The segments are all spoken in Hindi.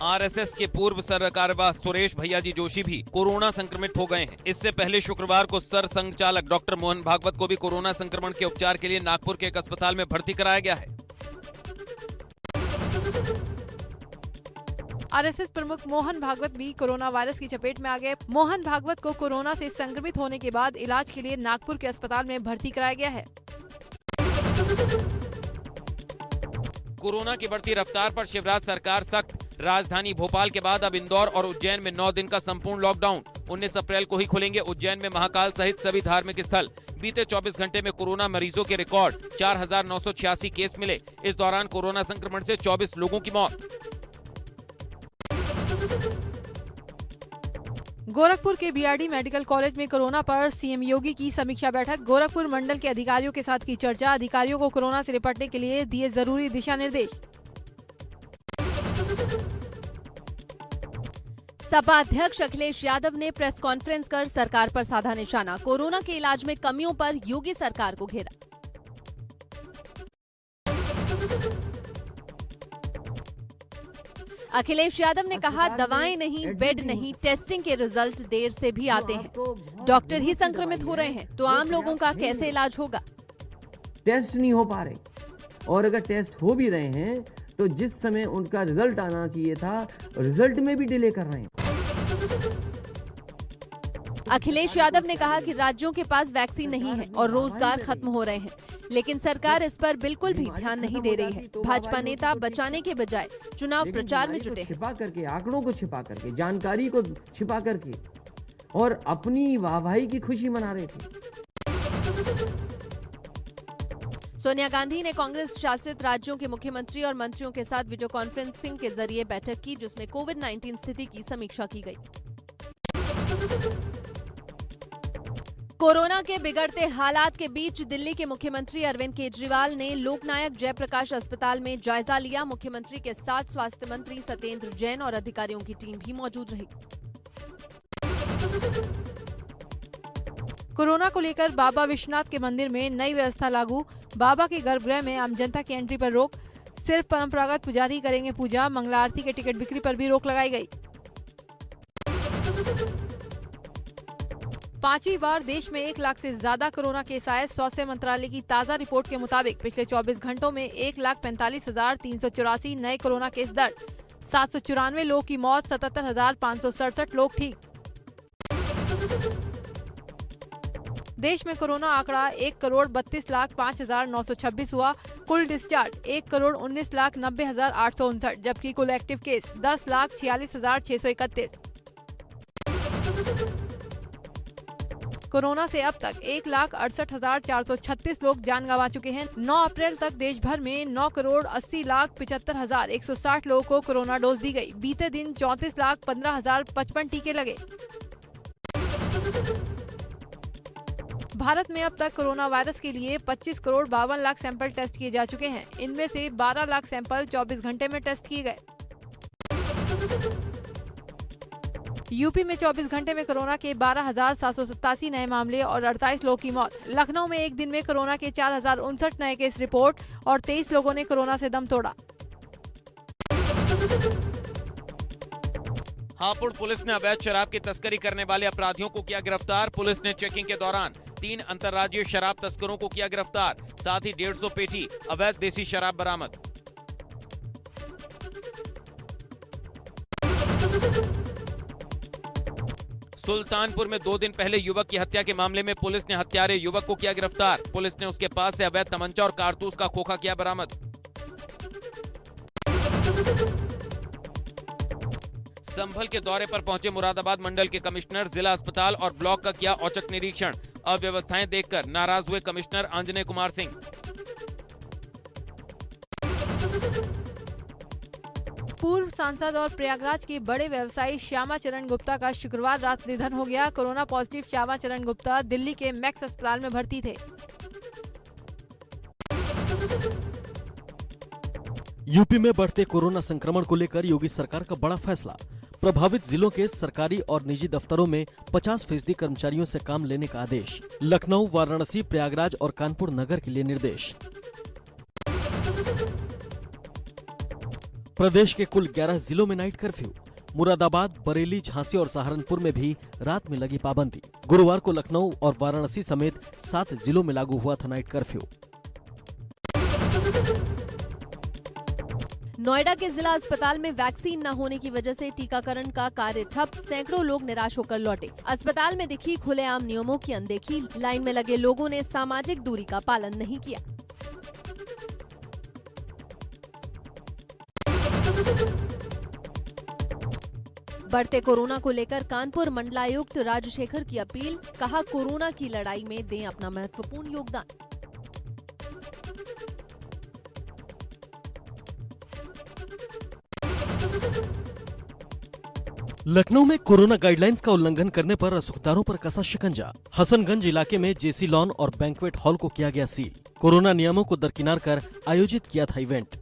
आरएसएस के पूर्व सरकार्यवाह सुरेश भैयाजी जोशी भी कोरोना संक्रमित हो गए हैं। इससे पहले शुक्रवार को सर संघचालक डॉक्टर मोहन भागवत को भी कोरोना संक्रमण के उपचार के लिए नागपुर के एक अस्पताल में भर्ती कराया गया है। आरएसएस प्रमुख मोहन भागवत भी कोरोना वायरस की चपेट में आ गए। मोहन भागवत को कोरोना से संक्रमित होने के बाद इलाज के लिए नागपुर के अस्पताल में भर्ती कराया गया है। कोरोना की बढ़ती रफ्तार पर शिवराज सरकार सख्त। राजधानी भोपाल के बाद अब इंदौर और उज्जैन में 9 दिन का संपूर्ण लॉकडाउन। 19 अप्रैल को ही खुलेंगे उज्जैन में महाकाल सहित सभी धार्मिक स्थल। बीते 24 घंटे में कोरोना मरीजों के रिकॉर्ड 4,986 केस मिले। इस दौरान कोरोना संक्रमण से 24 लोगों की मौत। गोरखपुर के बीआरडी मेडिकल कॉलेज में कोरोना पर सीएम योगी की समीक्षा बैठक। गोरखपुर मंडल के अधिकारियों के साथ की चर्चा। अधिकारियों को कोरोना से निपटने के लिए दिए जरूरी दिशा निर्देश। सपा अध्यक्ष अखिलेश यादव ने प्रेस कॉन्फ्रेंस कर सरकार पर साधा निशाना। कोरोना के इलाज में कमियों पर योगी सरकार को घेरा। अखिलेश यादव ने कहा, दवाएं नहीं, बेड नहीं, टेस्टिंग के रिजल्ट देर से भी आते हैं। डॉक्टर ही संक्रमित हो रहे हैं तो आम लोगों का कैसे इलाज होगा? टेस्ट नहीं हो पा रहे और अगर टेस्ट हो भी रहे हैं तो जिस समय उनका रिजल्ट आना चाहिए था, रिजल्ट में भी डिले कर रहे हैं। अखिलेश यादव ने कहा कि राज्यों के पास वैक्सीन नहीं है और रोजगार खत्म हो रहे हैं, लेकिन सरकार इस पर बिल्कुल भी ध्यान नहीं दे रही है। भाजपा नेता बचाने के बजाय चुनाव प्रचार में जुटे हैं। छिपा करके, आंकड़ों को छिपा करके, जानकारी को छिपा करके और अपनी वाहवाही की खुशी मना रहे थे। सोनिया गांधी ने कांग्रेस शासित राज्यों के मुख्यमंत्री और मंत्रियों के साथ वीडियो कॉन्फ्रेंसिंग के जरिए बैठक की, जिसमें कोविड-19 स्थिति की समीक्षा की गई। कोरोना के बिगड़ते हालात के बीच दिल्ली के मुख्यमंत्री अरविंद केजरीवाल ने लोकनायक जयप्रकाश अस्पताल में जायजा लिया। मुख्यमंत्री के साथ स्वास्थ्य मंत्री सत्येंद्र जैन और अधिकारियों की टीम भी मौजूद रही। कोरोना को लेकर बाबा विश्वनाथ के मंदिर में नई व्यवस्था लागू। बाबा के गर्भगृह में आम जनता की एंट्री पर रोक। सिर्फ परंपरागत पुजारी करेंगे पूजा। मंगला आरती के टिकट बिक्री पर भी रोक लगाई गई। 5वीं बार देश में 1 लाख से ज्यादा कोरोना केस आए। स्वास्थ्य मंत्रालय की ताजा रिपोर्ट के मुताबिक पिछले 24 घंटों में 1,45,384 नए कोरोना केस दर्ज। 794 लोगों की मौत, 77,567 लोग ठीक। देश में कोरोना आंकड़ा 1,32,05,926 हुआ। कुल डिस्चार्ज 1,19,90,859, जबकि कुल एक्टिव केस 10,46,631। कोरोना से अब तक 1,68,436 लोग जान गंवा चुके हैं। 9 अप्रैल तक देश भर में 9,80,75,160 लोगों को कोरोना डोज दी गई। बीते दिन 34,15,055 टीके लगे। भारत में अब तक कोरोना वायरस के लिए 25,52,00,000 सैंपल टेस्ट किए जा चुके हैं। इनमें से 12 लाख सैंपल 24 घंटे में टेस्ट किए गए। यूपी में 24 घंटे में कोरोना के 12,787 नए मामले और 48 लोगों की मौत। लखनऊ में एक दिन में कोरोना के 4,059 नए केस रिपोर्ट और 23 लोगों ने कोरोना से दम तोड़ा। हापुड़ पुलिस ने अवैध शराब की तस्करी करने वाले अपराधियों को किया गिरफ्तार। पुलिस ने चेकिंग के दौरान 3 अंतर्राज्यीय शराब तस्करों को किया गिरफ्तार। साथ ही 150 पेटी अवैध देसी शराब बरामद। सुल्तानपुर में 2 दिन पहले युवक की हत्या के मामले में पुलिस ने हत्यारे युवक को किया गिरफ्तार। पुलिस ने उसके पास से अवैध तमंचा और कारतूस का खोखा किया बरामद। संभल के दौरे पर पहुंचे मुरादाबाद मंडल के कमिश्नर जिला अस्पताल और ब्लॉक का किया औचक निरीक्षण। अव्यवस्थाएं देखकर नाराज हुए कमिश्नर अंजने कुमार सिंह। पूर्व सांसद और प्रयागराज के बड़े व्यवसायी श्यामा चरण गुप्ता का शुक्रवार रात निधन हो गया। कोरोना पॉजिटिव श्यामा चरण गुप्ता दिल्ली के मैक्स अस्पताल में भर्ती थे। यूपी में बढ़ते कोरोना संक्रमण को लेकर योगी सरकार का बड़ा फैसला। प्रभावित जिलों के सरकारी और निजी दफ्तरों में 50% कर्मचारियों से काम लेने का आदेश। लखनऊ, वाराणसी, प्रयागराज और कानपुर नगर के लिए निर्देश। प्रदेश के कुल 11 जिलों में नाइट कर्फ्यू। मुरादाबाद, बरेली, झांसी और सहारनपुर में भी रात में लगी पाबंदी। गुरुवार को लखनऊ और वाराणसी समेत 7 जिलों में लागू हुआ था नाइट कर्फ्यू। नोएडा के जिला अस्पताल में वैक्सीन न होने की वजह से टीकाकरण का कार्य ठप, सैकड़ों लोग निराश होकर लौटे। अस्पताल में दिखी खुलेआम नियमों की अनदेखी, लाइन में लगे लोगों ने सामाजिक दूरी का पालन नहीं किया। बढ़ते कोरोना को लेकर कानपुर मंडलायुक्त राजशेखर की अपील, कहा कोरोना की लड़ाई में दें अपना महत्वपूर्ण योगदान। लखनऊ में कोरोना गाइडलाइंस का उल्लंघन करने पर रसूखदारों पर कसा शिकंजा। हसनगंज इलाके में जेसी लॉन और बैंक्वेट हॉल को किया गया सील। कोरोना नियमों को दरकिनार कर आयोजित किया था इवेंट।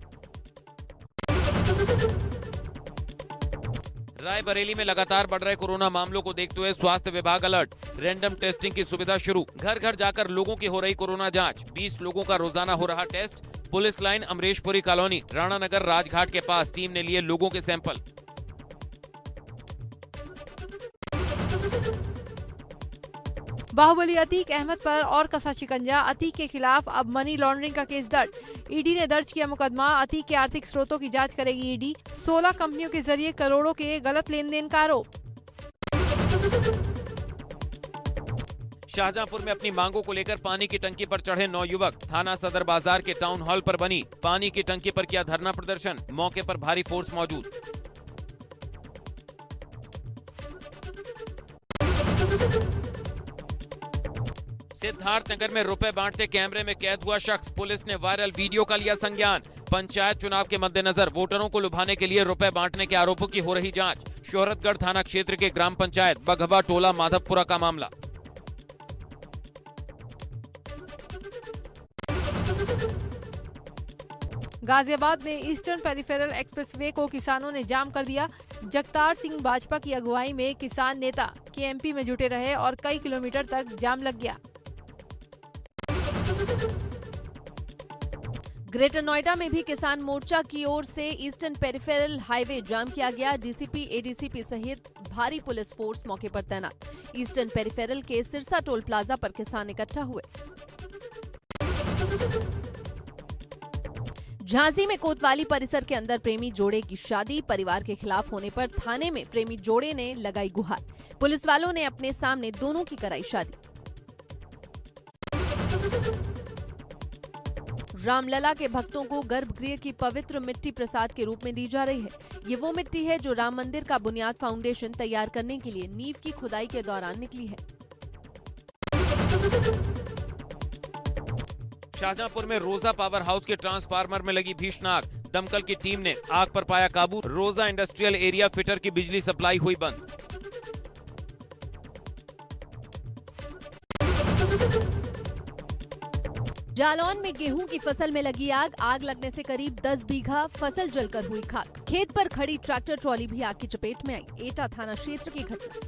रायबरेली में लगातार बढ़ रहे कोरोना मामलों को देखते हुए स्वास्थ्य विभाग अलर्ट। रैंडम टेस्टिंग की सुविधा शुरू। घर घर जाकर लोगों की हो रही कोरोना जांच। 20 लोगों का रोजाना हो रहा test. Police line, Amrishpuri colony, Rana Nagar, Rajghat के पास टीम ने लिए लोगों के सैंपल। बाहुबली अतीक अहमद पर और कसा शिकंजा। अतीक के खिलाफ अब मनी लॉन्ड्रिंग का केस दर्ज। ईडी ने दर्ज किया मुकदमा। अतीक के आर्थिक स्रोतों की जांच करेगी ईडी। 16 कंपनियों के जरिए करोड़ों के गलत लेन देन का आरोप। शाहजहांपुर में अपनी मांगों को लेकर पानी की टंकी पर चढ़े 9 युवक। थाना सदर बाजार के टाउन हॉल पर बनी पानी की टंकी पर किया धरना प्रदर्शन। मौके पर भारी फोर्स मौजूद। सिद्धार्थनगर में रुपए बांटते कैमरे में कैद हुआ शख्स। पुलिस ने वायरल वीडियो का लिया संज्ञान। पंचायत चुनाव के मद्देनजर वोटरों को लुभाने के लिए रुपए बांटने के आरोपों की हो रही जांच। शोहरतगढ़ थाना क्षेत्र के ग्राम पंचायत बघवा टोला माधवपुरा का मामला। गाजियाबाद में ईस्टर्न पेरिफेरल एक्सप्रेसवे को किसानों ने जाम कर दिया। जगतार सिंह भाजपा की अगुवाई में किसान नेता केएमपी में जुटे रहे और कई किलोमीटर तक जाम लग गया। ग्रेटर नोएडा में भी किसान मोर्चा की ओर से ईस्टर्न पेरिफेरल हाईवे जाम किया गया। डीसीपी, एडीसीपी सहित भारी पुलिस फोर्स मौके पर तैनात। ईस्टर्न पेरिफेरल के सिरसा टोल प्लाजा पर किसान इकट्ठा हुए। झांसी में कोतवाली परिसर के अंदर प्रेमी जोड़े की शादी। परिवार के खिलाफ होने पर थाने में प्रेमी जोड़े ने लगाई गुहार। पुलिस वालों ने अपने सामने दोनों की कराई शादी। रामलला के भक्तों को गर्भगृह की पवित्र मिट्टी प्रसाद के रूप में दी जा रही है। ये वो मिट्टी है जो राम मंदिर का बुनियाद फाउंडेशन तैयार करने के लिए नींव की खुदाई के दौरान निकली है। शाहजहांपुर में रोजा पावर हाउस के ट्रांसफार्मर में लगी भीषण आग। दमकल की टीम ने आग पर पाया काबू। रोजा इंडस्ट्रियल एरिया फिटर की बिजली सप्लाई हुई बंद। जालौन में गेहूं की फसल में लगी आग। आग लगने से करीब 10 बीघा फसल जलकर हुई खाक। खेत पर खड़ी ट्रैक्टर ट्रॉली भी आग की चपेट में आई। एटा थाना क्षेत्र की घटना।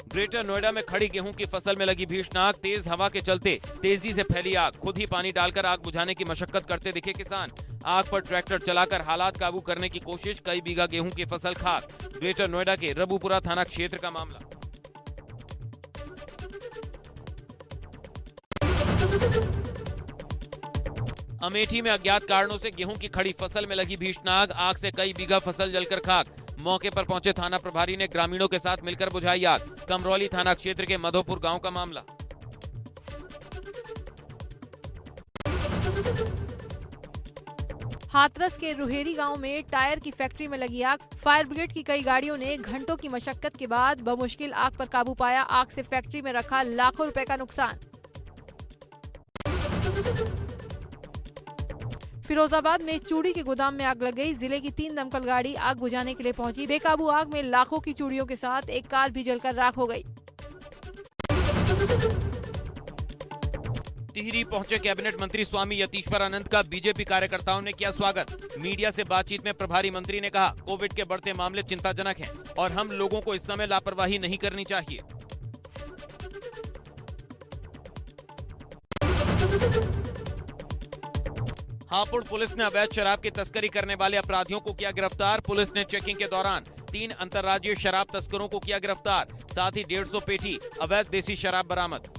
ग्रेटर नोएडा में खड़ी गेहूं की फसल में लगी भीषण आग। तेज हवा के चलते तेजी से फैली आग। खुद ही पानी डालकर आग बुझाने की मशक्कत करते दिखे किसान। आग पर ट्रैक्टर चलाकर हालात काबू करने की कोशिश। कई बीघा गेहूं की फसल खाक। ग्रेटर नोएडा के रबूपुरा थाना क्षेत्र का मामला। अमेठी में अज्ञात कारणों से गेहूं की खड़ी फसल में लगी भीषण आग। आग से कई बीघा फसल जलकर खाक। मौके पर पहुंचे थाना प्रभारी ने ग्रामीणों के साथ मिलकर बुझाई आग। कमरौली थाना क्षेत्र के मधोपुर गांव का मामला। हाथरस के रुहेरी गांव में टायर की फैक्ट्री में लगी आग। फायर ब्रिगेड की कई गाड़ियों ने घंटों की मशक्कत के बाद बमुश्किल आग पर काबू पाया। आग से फैक्ट्री में रखा लाखों रुपए का नुकसान। फिरोजाबाद में चूड़ी के गोदाम में आग लग गई। जिले की 3 दमकल गाड़ी आग बुझाने के लिए पहुंची। बेकाबू आग में लाखों की चूड़ियों के साथ एक कार भी जलकर राख हो गई। टिहरी पहुंचे कैबिनेट मंत्री स्वामी यतीश्वरानंद का बीजेपी कार्यकर्ताओं ने किया स्वागत। मीडिया से बातचीत में प्रभारी मंत्री ने कहा, कोविड के बढ़ते मामले चिंताजनक हैं और हम लोगों को इस समय लापरवाही नहीं करनी चाहिए। हापुड़ पुलिस ने अवैध शराब की तस्करी करने वाले अपराधियों को किया गिरफ्तार। पुलिस ने चेकिंग के दौरान 3 अंतर्राज्यीय शराब तस्करों को किया गिरफ्तार। साथ ही 150 पेटी अवैध देसी शराब बरामद।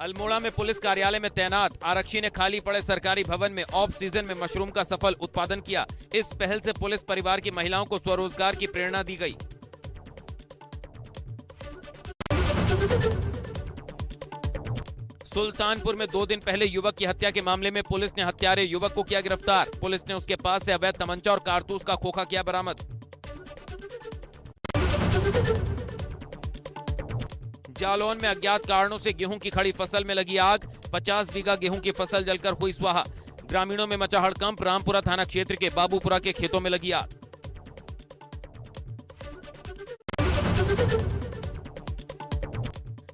अल्मोड़ा में पुलिस कार्यालय में तैनात आरक्षी ने खाली पड़े सरकारी भवन में ऑफ सीजन में मशरूम का सफल उत्पादन किया। इस पहल से पुलिस परिवार की महिलाओं को स्वरोजगार की प्रेरणा दी गई। सुल्तानपुर में 2 दिन पहले युवक की हत्या के मामले में पुलिस ने हत्यारे युवक को किया गिरफ्तार। पुलिस ने उसके पास से अवैध तमंचा और कारतूस का खोखा किया बरामद। जालौन में अज्ञात कारणों से गेहूं की खड़ी फसल में लगी आग। 50 बीघा गेहूं की फसल जलकर हुई स्वाहा। ग्रामीणों में मचा हड़कंप। रामपुरा थाना क्षेत्र के बाबूपुरा के खेतों में लगी आग।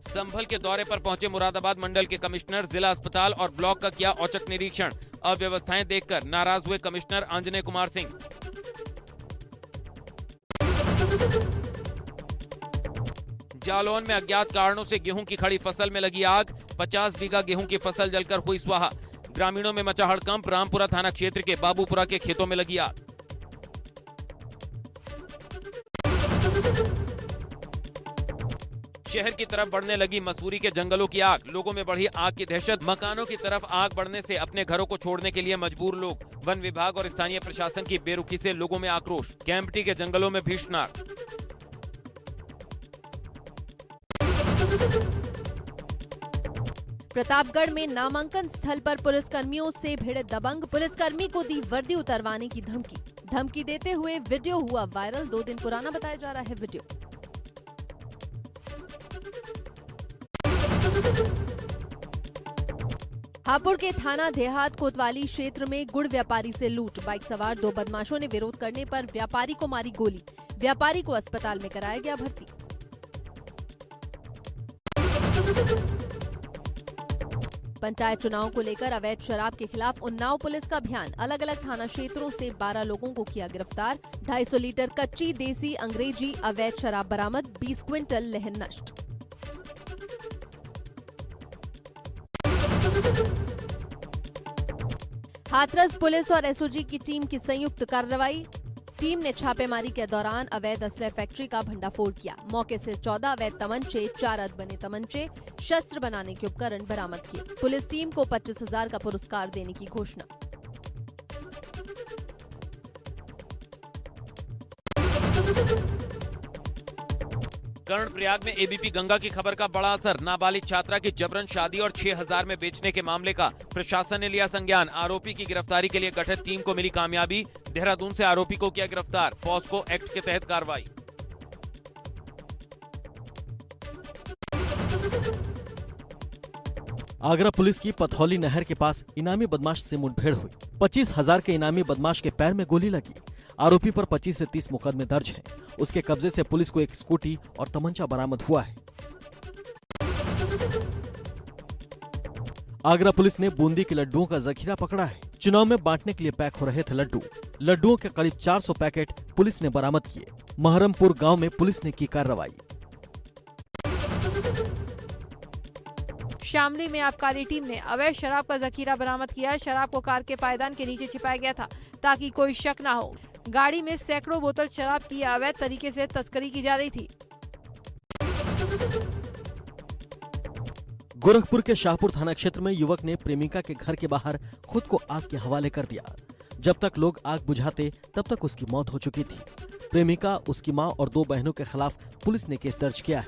संभल के दौरे पर पहुंचे मुरादाबाद मंडल के कमिश्नर। जिला अस्पताल और ब्लॉक का किया औचक निरीक्षण। अव्यवस्थाएं देखकर नाराज हुए कमिश्नर अंजने कुमार सिंह। जालौन में अज्ञात कारणों से गेहूं की खड़ी फसल में लगी आग। 50 बीघा गेहूं की फसल जलकर हुई स्वाहा। ग्रामीणों में मचा हड़कंप। रामपुरा थाना क्षेत्र के बाबूपुरा के खेतों में लगी आग। शहर की तरफ बढ़ने लगी मसूरी के जंगलों की आग। लोगों में बढ़ी आग की दहशत। मकानों की तरफ आग बढ़ने से अपने घरों को छोड़ने के लिए मजबूर लोग। वन विभाग और स्थानीय प्रशासन की बेरुखी से लोगों में आक्रोश। कैंपटी के जंगलों में भीषण आग। प्रतापगढ़ में नामांकन स्थल पर पुलिसकर्मियों से भिड़े दबंग। पुलिसकर्मी को दी वर्दी उतरवाने की धमकी देते हुए वीडियो हुआ वायरल। 2 दिन पुराना बताया जा रहा है वीडियो। हापुड़ के थाना देहात कोतवाली क्षेत्र में गुड़ व्यापारी से लूट। बाइक सवार 2 बदमाशों ने विरोध करने पर व्यापारी को मारी गोली। व्यापारी को अस्पताल में कराया गया भर्ती। पंचायत चुनाव को लेकर अवैध शराब के खिलाफ उन्नाव पुलिस का अभियान। अलग अलग थाना क्षेत्रों से 12 लोगों को किया गिरफ्तार। 250 लीटर कच्ची देसी अंग्रेजी अवैध शराब बरामद। 20 क्विंटल लहन नष्ट। हाथरस पुलिस और एसओजी की टीम की संयुक्त कार्रवाई। टीम ने छापेमारी के दौरान अवैध असले फैक्ट्री का भंडाफोड़ किया। मौके से 14 अवैध तमंचे, 4 अधबने तमंचे, शस्त्र बनाने के उपकरण बरामद किए। पुलिस टीम को 25,000 का पुरस्कार देने की घोषणा। कर्णप्रयाग में एबीपी गंगा की खबर का बड़ा असर। नाबालिग छात्रा की जबरन शादी और 6,000 में बेचने के मामले का प्रशासन ने लिया संज्ञान। आरोपी की गिरफ्तारी के लिए गठित टीम को मिली कामयाबी। देहरादून से आरोपी को किया गिरफ्तार। पॉस्को एक्ट के तहत कार्रवाई। आगरा पुलिस की पथौली नहर के पास इनामी बदमाश से मुठभेड़ हुई। 25,000 के इनामी बदमाश के पैर में गोली लगी। आरोपी पर 25 से 30 मुकदमे दर्ज हैं। उसके कब्जे से पुलिस को एक स्कूटी और तमंचा बरामद हुआ है। आगरा पुलिस ने बूंदी के लड्डुओं का जखीरा पकड़ा है। चुनाव में बांटने के लिए पैक हो रहे थे लड्डू। लड्डुओं के करीब 400 पैकेट पुलिस ने बरामद किए। महरमपुर गांव में पुलिस ने की कार्रवाई। शामली में आबकारी टीम ने अवैध शराब का जखीरा बरामद किया। शराब को कार के पायदान के नीचे छिपाया गया था ताकि कोई शक न हो। गाड़ी में सैकड़ों बोतल शराब की अवैध तरीके से तस्करी की जा रही थी। गोरखपुर के शाहपुर थाना क्षेत्र में युवक ने प्रेमिका के घर के बाहर खुद को आग के हवाले कर दिया। जब तक लोग आग बुझाते तब तक उसकी मौत हो चुकी थी। प्रेमिका, उसकी मां और 2 बहनों के खिलाफ पुलिस ने केस दर्ज किया है।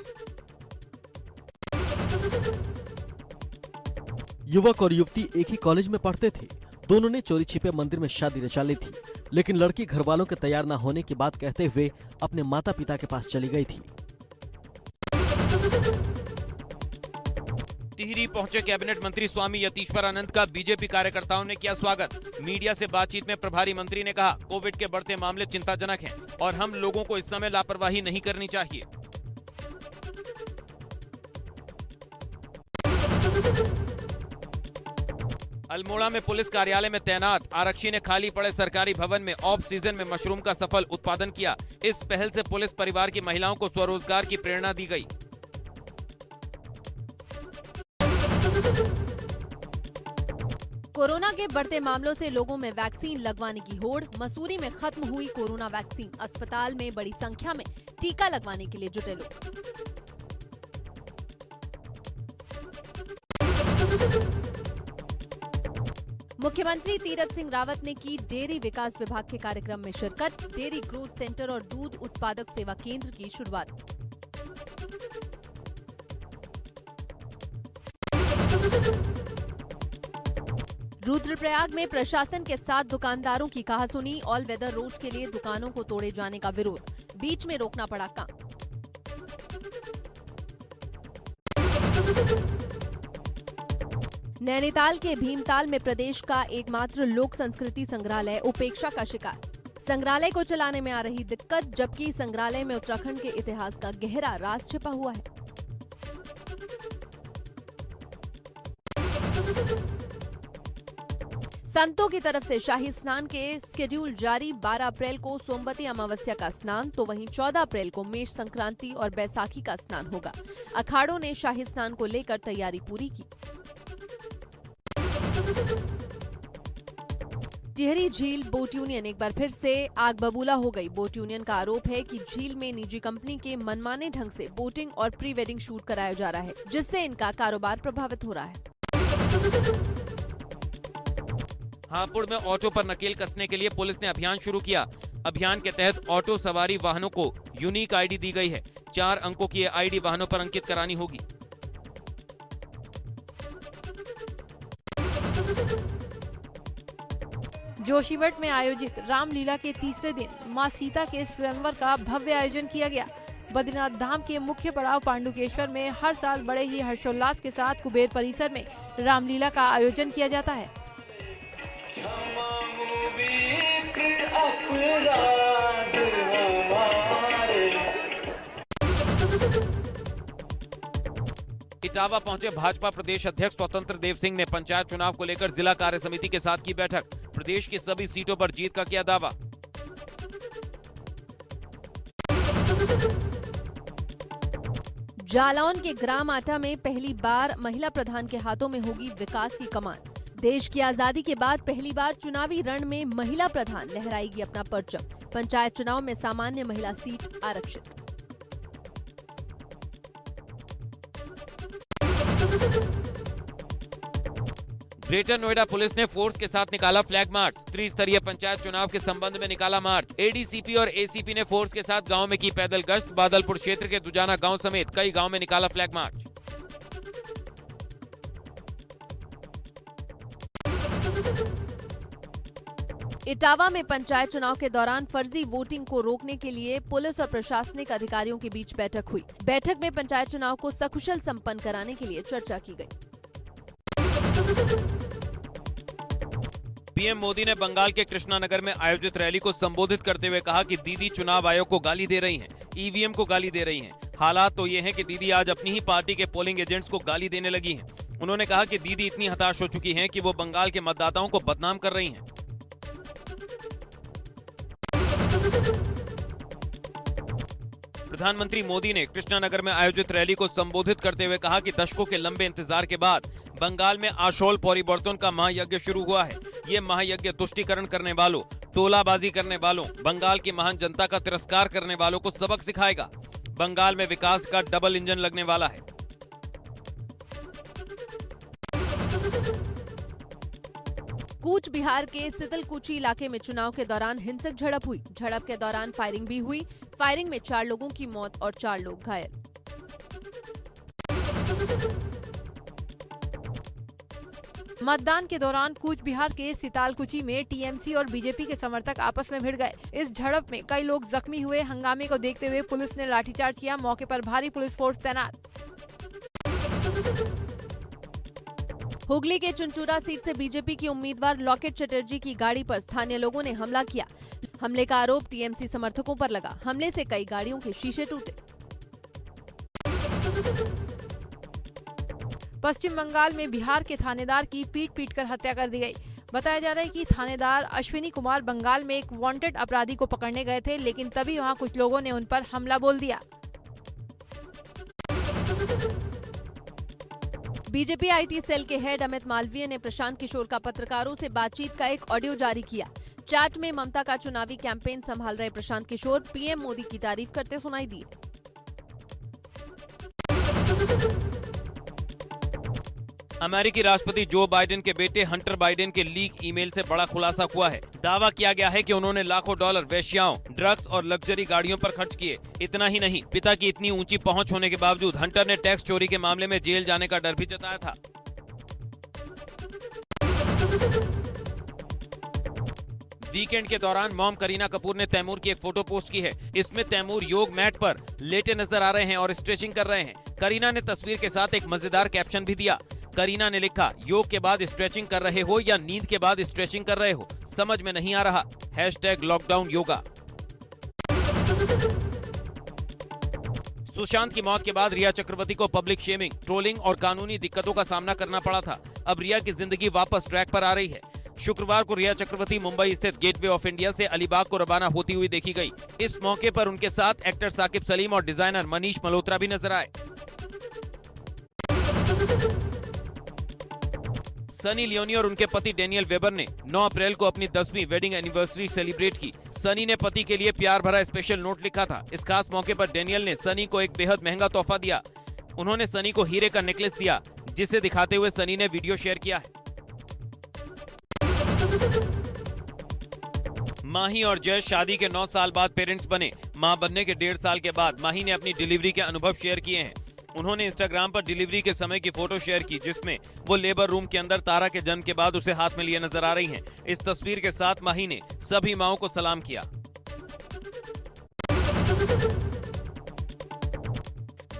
युवक और युवती एक ही कॉलेज में पढ़ते थे। दोनों ने चोरी छिपे मंदिर में शादी रचा ली थी, लेकिन लड़की घर वालों के तैयार न होने की बात कहते हुए अपने माता पिता के पास चली गई थी। टिहरी पहुंचे कैबिनेट मंत्री स्वामी यतीश्वरानंद का बीजेपी कार्यकर्ताओं ने किया स्वागत। मीडिया से बातचीत में प्रभारी मंत्री ने कहा, कोविड के बढ़ते मामले चिंताजनक हैं और हम लोगों को इस समय लापरवाही नहीं करनी चाहिए। अल्मोड़ा में पुलिस कार्यालय में तैनात आरक्षी ने खाली पड़े सरकारी भवन में ऑफ सीजन में मशरूम का सफल उत्पादन किया। इस पहल से पुलिस परिवार की महिलाओं को स्वरोजगार की प्रेरणा दी गई। कोरोना के बढ़ते मामलों से लोगों में वैक्सीन लगवाने की होड़। मसूरी में खत्म हुई कोरोना वैक्सीन। अस्पताल में बड़ी संख्या में टीका लगवाने के लिए जुटे लोग। मुख्यमंत्री तीरथ सिंह रावत ने की डेयरी विकास विभाग के कार्यक्रम में शिरकत। डेयरी ग्रोथ सेंटर और दूध उत्पादक सेवा केंद्र की शुरुआत। रुद्रप्रयाग में प्रशासन के साथ दुकानदारों की कहासुनी। ऑल वेदर रोड के लिए दुकानों को तोड़े जाने का विरोध। बीच में रोकना पड़ा काम। नैनीताल के भीमताल में प्रदेश का एकमात्र लोक संस्कृति संग्रहालय उपेक्षा का शिकार। संग्रहालय को चलाने में आ रही दिक्कत, जबकि संग्रहालय में उत्तराखंड के इतिहास का गहरा राज छिपा हुआ है। संतों की तरफ से शाही स्नान के स्केड्यूल जारी। 12 अप्रैल को सोमवती अमावस्या का स्नान, तो वहीं 14 अप्रैल को मेष संक्रांति और बैसाखी का स्नान होगा। अखाड़ों ने शाही स्नान को लेकर तैयारी पूरी की। टिहरी झील बोट यूनियन एक बार फिर से आग बबूला हो गई। बोट यूनियन का आरोप है कि झील में निजी कंपनी के मनमाने ढंग से बोटिंग और प्री वेडिंग शूट कराया जा रहा है, जिससे इनका कारोबार प्रभावित हो रहा है। हापुड़ में ऑटो पर नकेल कसने के लिए पुलिस ने अभियान शुरू किया। अभियान के तहत ऑटो सवारी वाहनों को यूनिक आईडी दी गई है। 4 अंकों की ये आईडी वाहनों पर अंकित करानी होगी। जोशीमठ में आयोजित रामलीला के तीसरे दिन मां सीता के स्वयंवर का भव्य आयोजन किया गया। बद्रीनाथ धाम के मुख्य पड़ाव पांडुकेश्वर में हर साल बड़े ही हर्षोल्लास के साथ कुबेर परिसर में रामलीला का आयोजन किया जाता है। इटावा पहुंचे भाजपा प्रदेश अध्यक्ष स्वतंत्र देव सिंह ने पंचायत चुनाव को लेकर जिला कार्य समिति के साथ की बैठक। प्रदेश की सभी सीटों पर जीत का किया दावा। जालौन के ग्राम आटा में पहली बार महिला प्रधान के हाथों में होगी विकास की कमान। देश की आजादी के बाद पहली बार चुनावी रण में महिला प्रधान लहराएगी अपना परचम। पंचायत चुनाव में सामान्य महिला सीट आरक्षित। ग्रेटर नोएडा पुलिस ने फोर्स के साथ निकाला फ्लैग मार्च। त्रिस्तरीय पंचायत चुनाव के संबंध में निकाला मार्च। एडीसीपी और एसीपी ने फोर्स के साथ गांव में की पैदल गश्त। बादलपुर क्षेत्र के दुजाना गांव समेत कई गांव में निकाला फ्लैग मार्च। इटावा में पंचायत चुनाव के दौरान फर्जी वोटिंग को रोकने के लिए पुलिस और प्रशासनिक अधिकारियों के बीच बैठक हुई। बैठक में पंचायत चुनाव को सकुशल संपन्न कराने के लिए चर्चा की गई। पीएम मोदी ने बंगाल के कृष्णानगर में आयोजित रैली को संबोधित करते हुए कहा कि दीदी चुनाव आयोग को गाली दे रही हैं, ईवीएम को गाली दे रही हैं। हालात तो ये हैं कि दीदी आज अपनी ही पार्टी के पोलिंग एजेंट्स को गाली देने लगी हैं। उन्होंने कहा कि दीदी इतनी हताश हो चुकी हैं कि वो बंगाल के मतदाताओं को बदनाम कर रही हैं। प्रधानमंत्री मोदी ने कृष्णानगर में आयोजित रैली को संबोधित करते हुए कहा कि दशकों के लंबे इंतजार के बाद बंगाल में आशोल परिवर्तन का महायज्ञ शुरू हुआ है। ये महायज्ञ तुष्टीकरण करने वालों, टोलाबाजी करने वालों, बंगाल की महान जनता का तिरस्कार करने वालों को सबक सिखाएगा। बंगाल में विकास का डबल इंजन लगने वाला है। कूच बिहार के सितलकुची इलाके में चुनाव के दौरान हिंसक झड़प हुई। झड़प के दौरान फायरिंग भी हुई। फायरिंग में 4 लोगों की मौत और 4 लोग घायल। मतदान के दौरान कूच बिहार के सितालकुची में टीएमसी और बीजेपी के समर्थक आपस में भिड़ गए। इस झड़प में कई लोग जख्मी हुए। हंगामे को देखते हुए पुलिस ने लाठीचार्ज किया। मौके पर भारी पुलिस फोर्स तैनात। हुगली के चुनचुरा सीट से बीजेपी की उम्मीदवार लॉकेट चटर्जी की गाड़ी पर स्थानीय लोगों ने हमला किया। हमले का आरोप टीएमसी समर्थकों पर लगा। हमले से कई गाड़ियों के शीशे टूटे। पश्चिम बंगाल में बिहार के थानेदार की पीट कर हत्या कर दी गई। बताया जा रहा है कि थानेदार अश्विनी कुमार बंगाल में एक वांटेड अपराधी को पकड़ने गए थे, लेकिन तभी वहां कुछ लोगों ने उन पर हमला बोल दिया। बीजेपी आईटी सेल के हेड अमित मालवीय ने प्रशांत किशोर का पत्रकारों से बातचीत का एक ऑडियो जारी किया। चैट में ममता का चुनावी कैंपेन संभाल रहे प्रशांत किशोर पीएम मोदी की तारीफ करते सुनाई दिए। अमेरिकी राष्ट्रपति जो बाइडेन के बेटे हंटर बाइडेन के लीक ईमेल से बड़ा खुलासा हुआ है। दावा किया गया है कि उन्होंने लाखों डॉलर वेश्याओं, ड्रग्स और लग्जरी गाड़ियों पर खर्च किए। इतना ही नहीं, पिता की इतनी ऊंची पहुंच होने के बावजूद हंटर ने टैक्स चोरी के मामले में जेल जाने का डर भी जताया था। वीकेंड के दौरान मॉम करीना कपूर ने तैमूर की एक फोटो पोस्ट की है। इसमें तैमूर योग मैट पर लेटे नजर आ रहे हैं और स्ट्रेचिंग कर रहे हैं। करीना ने तस्वीर के साथ एक मजेदार कैप्शन भी दिया। करीना ने लिखा, योग के बाद स्ट्रेचिंग कर रहे हो या नींद के बाद स्ट्रेचिंग कर रहे हो, समझ में नहीं आ रहा। #लॉकडाउन योगा। सुशांत की मौत के बाद रिया चक्रवर्ती को पब्लिक शेमिंग, ट्रोलिंग और कानूनी दिक्कतों का सामना करना पड़ा था। अब रिया की जिंदगी वापस ट्रैक पर आ रही है। शुक्रवार को रिया चक्रवर्ती मुंबई स्थित गेटवे ऑफ इंडिया से अलीबाग को रवाना होती हुई देखी गई। इस मौके पर उनके साथ एक्टर साकिब सलीम और डिजाइनर मनीष मल्होत्रा भी नजर आए। सनी लियोनी और उनके पति डेनियल वेबर ने 9 अप्रैल को अपनी 10वीं वेडिंग एनिवर्सरी सेलिब्रेट की। सनी ने पति के लिए प्यार भरा स्पेशल नोट लिखा था। इस खास मौके पर डेनियल ने सनी को एक बेहद महंगा तोहफा दिया। उन्होंने सनी को हीरे का नेकलेस दिया, जिसे दिखाते हुए सनी ने वीडियो शेयर किया है। माही और जय शादी के 9 साल बाद पेरेंट्स बने। मां बनने के 1.5 साल के बाद माही ने अपनी डिलीवरी के अनुभव शेयर किए हैं। उन्होंने इंस्टाग्राम पर डिलीवरी के समय की फोटो शेयर की, जिसमें वो लेबर रूम के अंदर तारा के जन्म के बाद उसे हाथ में लिए नजर आ रही हैं। इस तस्वीर के साथ माही ने सभी माओं को सलाम किया।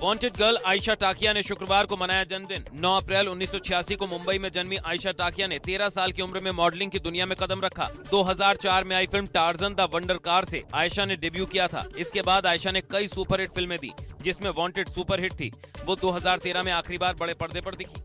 वांटेड गर्ल आयशा टाकिया ने शुक्रवार को मनाया जन्मदिन। 9 अप्रैल 1986 को मुंबई में जन्मी आयशा टाकिया ने 13 साल की उम्र में मॉडलिंग की दुनिया में कदम रखा। 2004 में आई film Tarzan the wonder car से आयशा ने डेब्यू किया था। इसके बाद आयशा ने कई सुपरहिट फिल्में दी, जिसमें वांटेड सुपरहिट थी। वो 2013 में आखिरी बार बड़े पर्दे पर दिखी।